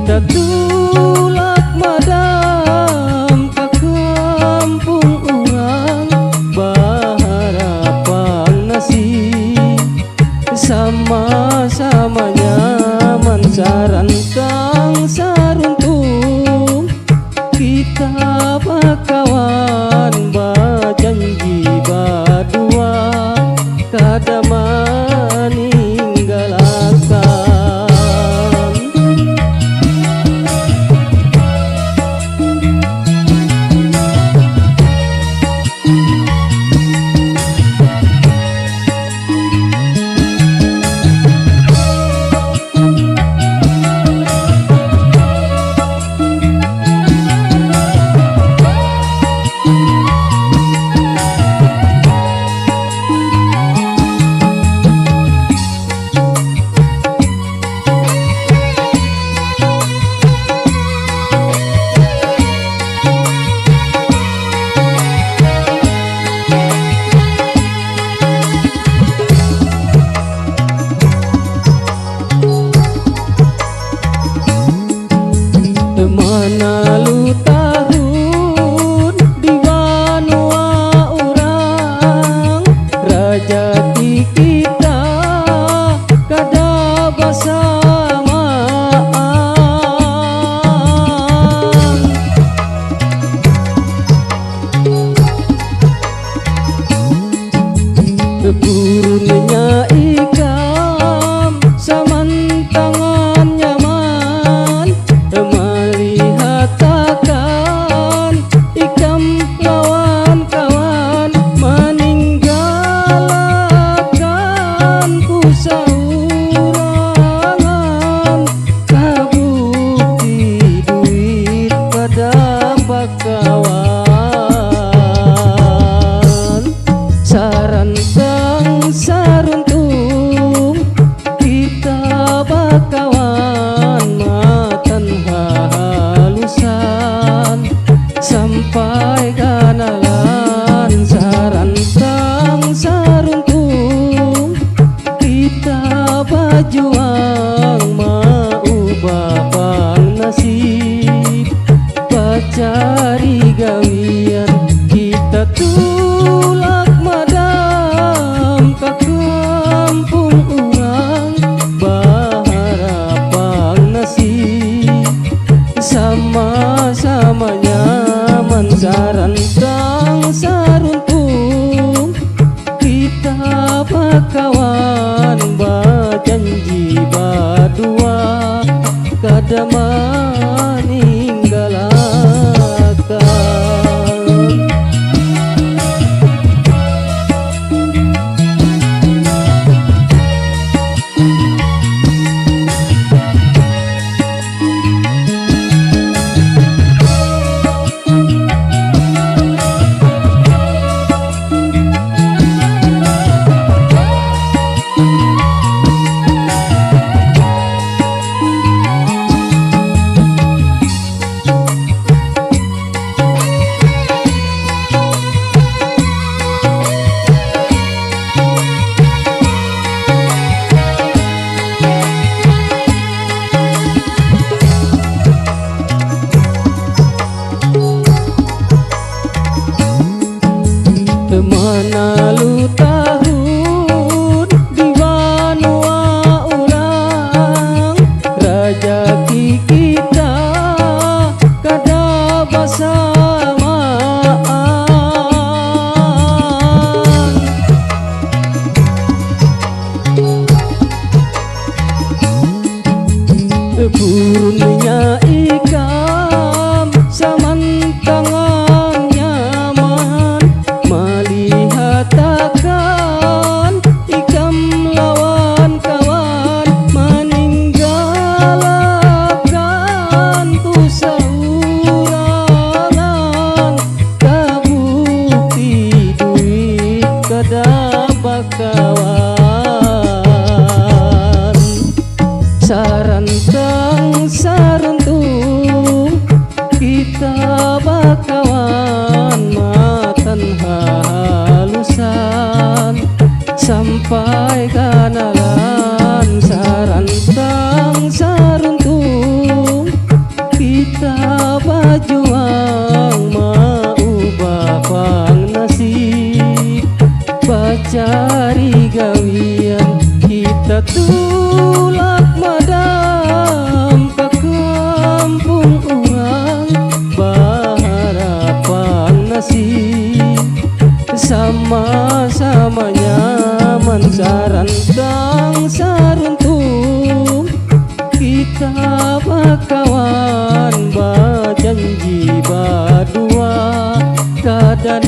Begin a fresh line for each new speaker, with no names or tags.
kita tulak madam ke kampung urang, berharapan nasib sama-sama nyaman sarantang saruntung. Kita bakawan berjanji berdua kada meninggalkan. Manalu tahun di wanua urang, rajaki kita kada bersamaan. Burunnya ikam samantangan nyaman, melihat takkan ikam lawan kawan, meninggalkan ku saurangan. Kabukti duit pada bakawan, sarantang saruntung kita bakawan matan halusan sampai kanalan. Sarantang saruntung kita berjuang maubah bang nasib, pacari gawian kita tulak madam ke kampung urang, berharapan nasib sama-sama nyaman sarantang saruntung. Kita bakawan berjanji berdua kada meninggalkan. Manalu tahun di wanua urang, rajaki kita kada bersamaan. Burunnya ikam samantangan nyaman, melihat takkan ikam lawan kawan, meninggalkan ku saurangan. Kabukti duit kada bakawan, sarantang saruntung gawian kita tulak madam ke kampung orang berharapan nasib sama-sama nyaman sarantang saruntung kita bakawan berjanji berdua kadan